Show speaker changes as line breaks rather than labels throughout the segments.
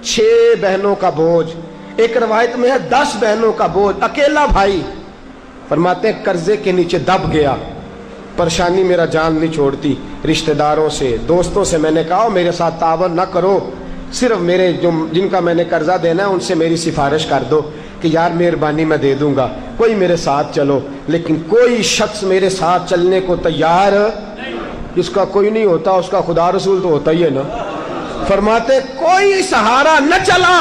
6 बहनों का बोझ, एक रवायत में है 10 बहनों का बोझ, अकेला भाई। फरमाते हैं कर्जे के नीचे दब गया, परेशानी मेरा जान नहीं छोड़ती। रिश्तेदारों से, दोस्तों से मैंने कहा मेरे साथ तावन ना करो, सिर्फ मेरे जो जिनका मैंने कर्जा देना है उनसे मेरी सिफारिश कर दो कि यार मेहरबानी मैं दे दूंगा, कोई मेरे साथ चलो। लेकिन कोई शख्स मेरे साथ चलने को तैयार, जिसका कोई नहीं होता उसका खुदा रसूल तो होता ही है ना। फरमाते कोई सहारा न चला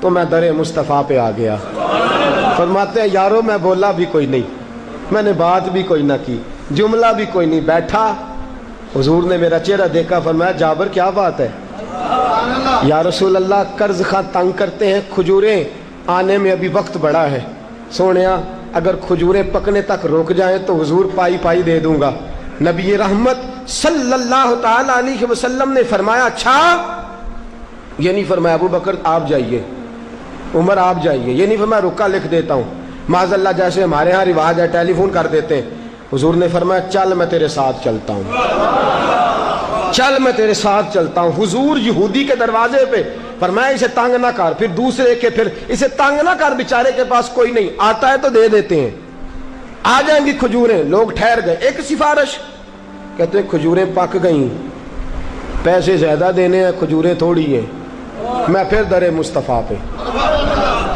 तो मैं दरे मुस्तफ़ा पे आ गया। फरमाते हैं यारो मैं बोला भी कोई नहीं, मैंने बात भी कोई ना की, जुमला भी कोई नहीं, बैठा। हुजूर ने मेरा चेहरा देखा, फरमाया जाबर क्या बात है? या रसूल अल्लाह कर्ज खां तंग करते हैं, खजूरें आने में अभी वक्त बड़ा है। सोनिया अगर खजूरें पकने तक रुक जाएं तो हुजूर पाई पाई दे दूंगा। नबी रहमत सल्लल्लाहु ताला अलैहि वसल्लम ने फरमाया अच्छा, ये नहीं फरमाया अबू बकर आप जाइए, उमर आप जाइए, ये नहीं फरमाया रुका लिख देता हूँ। माज़अल्लाह जैसे हमारे यहाँ रिवाज है टेलीफोन कर देते हैं। हुजूर ने फरमाया चल मैं तेरे साथ चलता हूँ, चल मैं तेरे साथ चलता हूँ। हुजूर यहूदी के दरवाजे पे फरमाया इसे तंग ना कर, फिर दूसरे के, फिर इसे तंग ना कर, बेचारे के पास कोई नहीं, आता है तो दे देते हैं। आ जाएंगी खजूरें, लोग ठहर गए। एक सिफारिश, कहते हैं खजूरें पक गई, पैसे ज्यादा देने हैं, खजूरें थोड़ी हैं। मैं फिर दरे मुस्तफ़ा पे,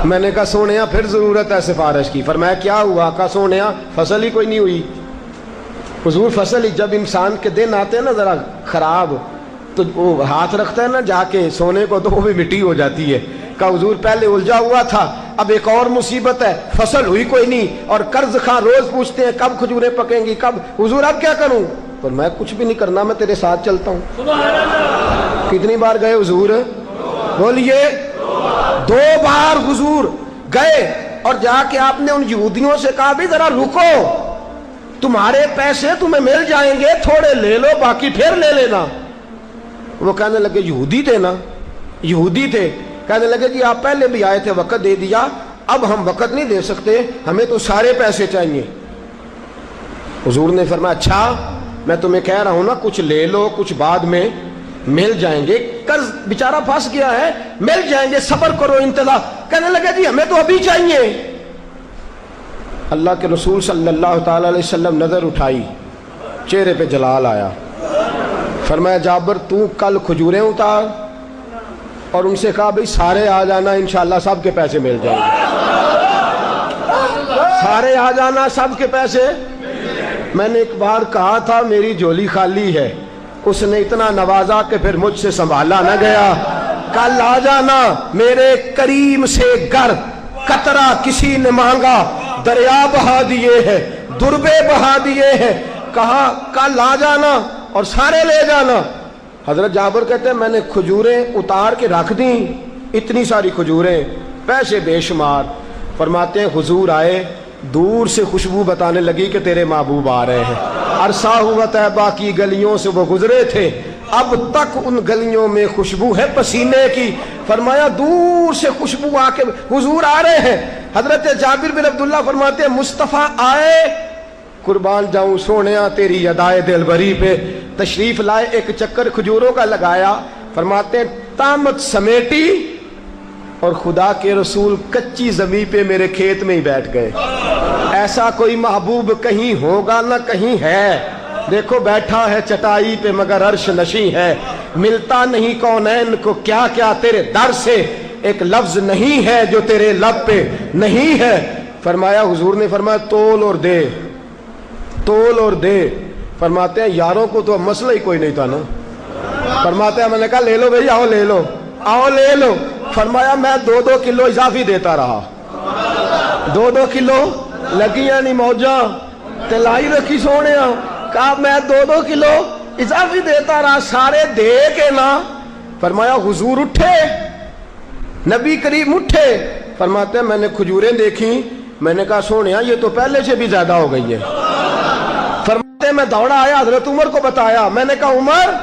मैंने कहा सोनिया फिर जरूरत है सिफारिश की। फरमाया क्या हुआ? कहा सोनिया फसल ही कोई नहीं हुई। हुजूर फसल ही, जब इंसान के दिन आते हैं ना जरा खराब, तो वो हाथ रखता है ना जाके सोने को, तो वो भी मिट्टी हो जाती है। कहा हुजूर पहले उलझा हुआ था, अब एक और मुसीबत है, फसल हुई कोई नहीं, और कर्ज खां रोज पूछते हैं कब खजूरें पकेंगी कब। हुजूर अब क्या करूं? पर मैं कुछ भी नहीं करना, मैं तेरे साथ चलता हूं। कितनी बार गए हुजूर? बोलिए 2 बार हुजूर गए, और जाके आपने उन यहूदियों से कहा भी जरा रुको, तुम्हारे पैसे तुम्हें मिल जाएंगे, थोड़े ले लो बाकी फिर ले लेना। वो कहने लगे यहूदी थे ना, यहूदी थे। कहने लगे जी आप पहले भी आए थे, वक़्त दे दिया, अब हम वक़्त नहीं दे सकते, हमें तो सारे पैसे चाहिए। हुजूर ने फरमाया अच्छा मैं तुम्हें कह रहा हूं ना, कुछ ले लो, कुछ बाद में मिल जाएंगे, कर्ज बेचारा फंस गया है, मिल जाएंगे, सब्र करो, इंतजार। कहने लगे जी हमें तो अभी चाहिए। अल्लाह के रसूल सल्लल्लाहु ताला अलैहि वसल्लम नजर उठाई, चेहरे पे जलाल आया। फरमाया जाबर तू कल खजूरें उतार और उनसे कहा भाई सारे आ जाना, इंशाल्लाह सबके पैसे मिल जाएंगे। सारे आ जाना, सबके पैसे। मैंने एक बार कहा था मेरी झोली खाली है, उसने इतना नवाजा कि फिर मुझसे संभाला न गया। कल आ जाना, मेरे करीम से घर कतरा किसी ने मांगा, दरिया बहा दिए हैं, दुर्बे बहा दिए हैं। कहा कल आ जाना और सारे ले जाना। हजरत जाबर कहते हैं मैंने खजूरें उतार के रख दी, इतनी सारी खजूरें, पैसे बेशुमार। फरमाते हैं हुजूर आए, दूर से खुशबू बताने लगी कि तेरे महबूब आ रहे हैं। अरसा हुआ तैबा की गलियों से वो गुजरे थे, अब तक उन गलियों में खुशबू है पसीने की। फरमाया दूर से खुशबू आके हुजूर आ रहे हैं। हजरत जाबिर बिन अब्दुल्लाह फरमाते हैं मुस्तफ़ा आए, कुर्बान जाऊं सोनिया तेरी अदाए दिलबरी पे। तशरीफ लाए, एक चक्कर खजूरों का लगाया। फरमाते हैं तामत समेटी और खुदा के रसूल कच्ची जमीन पे मेरे खेत में ही बैठ गए। ऐसा कोई महबूब कहीं होगा ना कहीं है। देखो बैठा है चटाई पे मगर अर्श नशी है, मिलता नहीं कौनैन को क्या क्या तेरे दर से, एक लफ्ज नहीं है जो तेरे लब पे नहीं है। फरमाया हुजूर ने फरमाया तोल और दे, तोल और दे। फरमाते हैं यारों को तो मसला ही कोई नहीं था ना। फरमाते हैं मैंने कहा ले लो भाई, आओ ले लो, आओ ले लो। फरमाया मैं 2-2 किलो इजाफी देता रहा, 2-2 किलो लगिया नहीं मौजा तिलाई रखी सोने। कहा मैं 2-2 किलो इजाफी देता रहा, सारे दे के ना। फरमाया हुजूर उठे, नबी करीम उठे। फरमाते हैं मैंने खजूरें देखी, मैंने कहा सोनिया ये तो पहले से भी ज्यादा हो गई है। फरमाते मैं दौड़ा आया, हजरत उमर को बताया। मैंने कहा उमर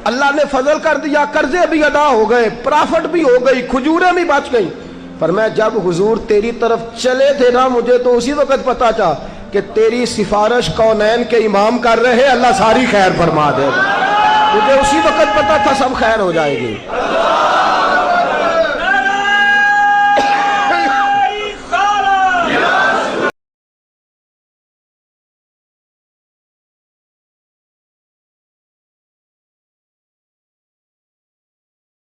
अल्लाह ने फजल कर दिया, कर्जे भी अदा हो गए, प्रॉफिट भी हो गई, खजूरें भी बच गई। फरमाया जब हुजूर तेरी तरफ चले थे ना, मुझे तो उसी वक्त पता था कि तेरी सिफारिश कौनैन के इमाम कर रहे हैं, अल्लाह सारी खैर फरमा दे। मुझे उसी वक्त पता था सब खैर हो जाएगी।